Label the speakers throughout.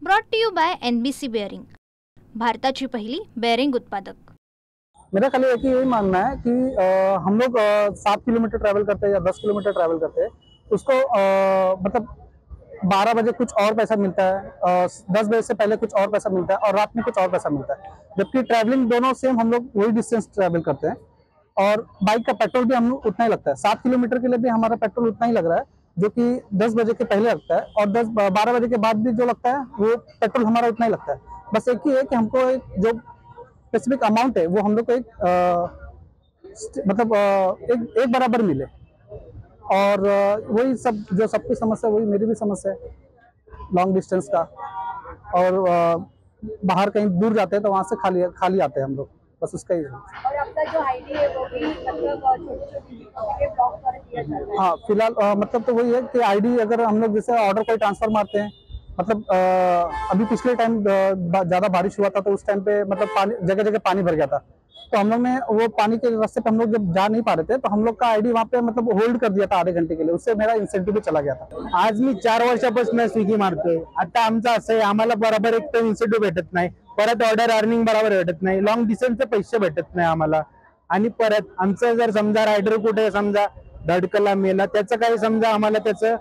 Speaker 1: Brought to you by NBC bearing, भारताची पहिली bearing उत्पादक।
Speaker 2: मेरा खाली एक ही यही मानना है कि हम लोग 7 किलोमीटर ट्रैवल करते हैं या 10 किलोमीटर ट्रैवल करते हैं, उसको मतलब 12 बजे कुछ और पैसा मिलता है, 10 बजे से पहले कुछ और पैसा मिलता है और रात में कुछ और पैसा मिलता है। जबकि ट्रैवलिंग दोनों सेम, हम लोग वही डिस्टेंस ट्रैवल करते हैं और बाइक का पेट्रोल भी हम लोग उतना ही लगता है। 7 किलोमीटर के लिए भी हमारा पेट्रोल उतना ही लग रहा है जो कि 10 बजे के पहले लगता है, और 12 बजे के बाद भी जो लगता है वो पेट्रोल हमारा उतना ही लगता है। बस एक ही है कि हमको एक जो स्पेसिफिक अमाउंट है वो हम लोग को एक बराबर मिले, और वही सब जो सबकी समस्या, वही मेरी भी समस्या है लॉन्ग डिस्टेंस का। और बाहर कहीं दूर जाते हैं तो वहाँ से खाली आते हैं हम लोग, बस उसका ही है।
Speaker 3: और आपका जो आईडी है वो भी मतलब छोटी-छोटी चीजों के ब्लॉक कर दिया जाता है।
Speaker 2: हाँ, फिलहाल मतलब तो वही है कि आईडी अगर हम लोग जैसे ऑर्डर कोई ट्रांसफर मारते हैं, मतलब अभी पिछले टाइम ज्यादा बारिश हुआ था तो उस टाइम पे मतलब पानी जगह जगह पानी भर गया था, तो हम लोग ने वो पानी के रास्ते पे हम लोग जब जा नहीं पा रहे थे तो हम लोग का आईडी वहाँ पे मतलब होल्ड कर दिया था आधे घंटे के लिए, उससे मेरा इन्सेंटिव भी चला गया था।
Speaker 4: आज मी 4 वर्षापासून स्विगी मारतोय। आता आमचं असं आहे, आम्हाला बरोबर एक तर इन्सेंटिव्ह भेटत नाही, परत ऑर्डर अर्निंग बरोबर भेटत नाही, लॉंग डिस्टन्सचे पैसे भेटत नाही आम्हाला, आणि परत आमचं जर समजा रायडर कुठे समजा धडकला मेला त्याचं काही समजा आम्हाला त्याचं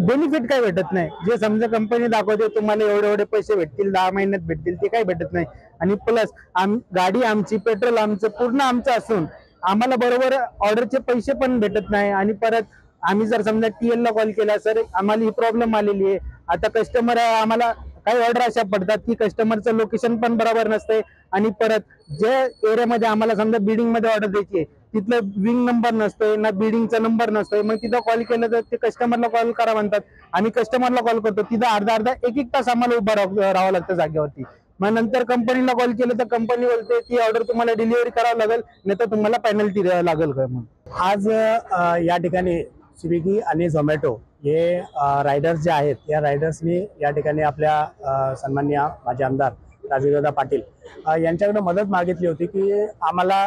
Speaker 4: बेनिफिट काय भेटत नाही। जे समजा कंपनी दाखवते तुम्हाला एवढे एवढे पैसे भेटतील, 10 महिन्यात भेटतील, ते काही भेटत नाही। आणि प्लस गाडी आमची, पेट्रोल आमचं, पूर्ण आमचं असून आम्हाला बरोबर ऑर्डरचे पैसे पण भेटत नाही। आणि परत आम्ही जर समजा टीएल ला कॉल केला, सर आम्हाला ही प्रॉब्लेम आलेली आहे, आता कस्टमर आम्हाला काही ऑर्डर अशा पडतात की कस्टमरचं लोकेशन पण बरोबर नसते, आणि परत जे एरियामध्ये आम्हाला समजा बिल्डिंग मध्ये ऑर्डर द्यायची आहे तिथलं विंग नंबर नसतोय ना, बिल्डिंगचा नंबर नसतोय, मग तिथं कॉल केलं तर ते कस्टमरला कॉल करा म्हणतात, आम्ही कस्टमरला कॉल करतो, तिथं अर्धा एक तास आम्हाला उभं राहावं लागतं जागेवरती। मग नंतर कंपनीला कॉल केलं तर कंपनी बोलते ती ऑर्डर तुम्हाला डिलिव्हरी करावं लागेल, नाही तर तुम्हाला पेनल्टी लागेल काय। मग आज या ठिकाणी स्विगी आणि झोमॅटो हे रायडर्स जे आहेत, या रायडर्सनी या ठिकाणी आपल्या सन्माननीय माजी आमदार राजूदादा पाटील यांच्याकडे मदत मागितली होती की आम्हाला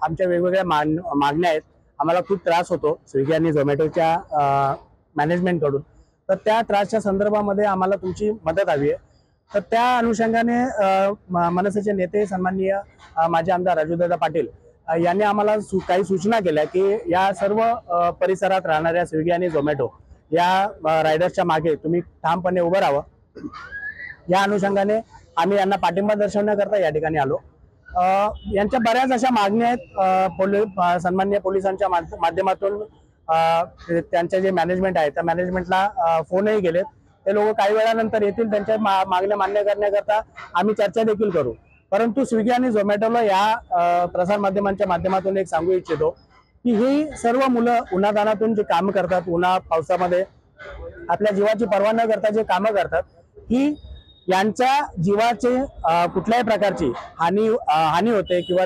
Speaker 4: आमच्या वेगवेगळ्या मागण्या आहेत, आम्हाला खूप त्रास होतो स्विगी आणि झोमॅटोच्या मॅनेजमेंटकडून, तर त्या त्रासच्या संदर्भामध्ये आम्हाला तुमची मदत हवी आहे। तर त्या अनुषंगाने मनसेचे नेते सन्माननीय माजी आमदार राजूदादा पाटील यांनी आम्हाला काही सूचना केल्या की या सर्व परिसरात राहणाऱ्या स्विगी आणि झोमॅटो या रायडर्सच्या मागे तुम्ही ठामपणे उभं राहावं। या अनुषंगाने आम्ही यांना पाठिंबा दर्शवण्याकरता या ठिकाणी आलो। यांच्या बऱ्याच अशा मागण्या आहेत, सन्माननीय पोलिसांच्या माध्यमातून त्यांचे जे मॅनेजमेंट आहे त्या मॅनेजमेंटला फोनही गेलेत, ते लोक काही वेळानंतर येतील, त्यांच्या मागण्या मान्य करण्याकरता आम्ही चर्चा देखील करू। परंतु स्विगी आणि झोमॅटोला या प्रसार माध्यमांच्या माध्यमातून एक सांगू इच्छितो की ही सर्व मुलं उन्हातानातून जे कामं करतात, उन्हा पावसामध्ये आपल्या जीवाची पर्वा न करता जे कामं करतात, ही यांच्या जीवाचे कुठल्याही प्रकारची हानी होते किंवा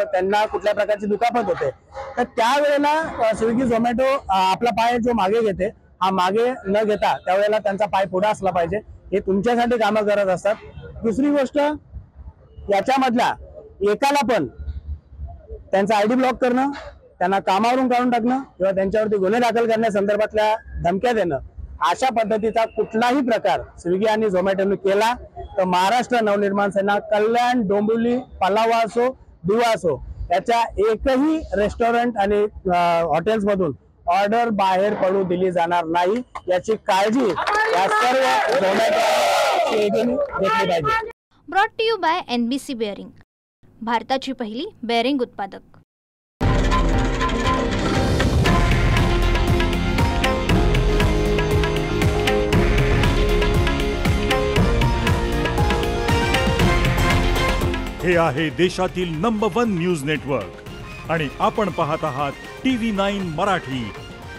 Speaker 4: त्यांना कुठल्या प्रकारची दुखापत होते, तर त्यावेळेला स्विगी झोमॅटो आपला पाय जो मागे घेते, हा मागे न घेता त्यावेळेला त्यांचा पाय पुढे असला पाहिजे, हे तुमच्यासाठी कामं करत असतात। दुसरी गोष्ट, याच्यामधल्या एकाला पण त्यांचा आयडी ब्लॉक करणं, त्यांना कामावरून काढून टाकणं किंवा त्यांच्यावरती गुन्हे दाखल करण्यासंदर्भातल्या धमक्या देणं, अशा पद्धतीचा कुठलाही प्रकार स्विगी आणि झोमॅटोने केला तर महाराष्ट्र नवनिर्माण सेना कल्याण, डोंबिवली, पलावा असो, दिवा असो, याच्या एकही रेस्टॉरंट आणि हॉटेल्स मधून ऑर्डर बाहेर पडू दिली जाणार नाही, याची काळजी या सर्व झोमॅटो घेतली पाहिजे।
Speaker 1: Brought to you by NBC bearing, भारताची पहिली बेअरिंग उत्पादक।
Speaker 5: हे आहे देशातील नंबर 1 न्यूज नेटवर्क आणि आपण पाहत आहात TV9 मराठी,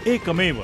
Speaker 5: एकमेव।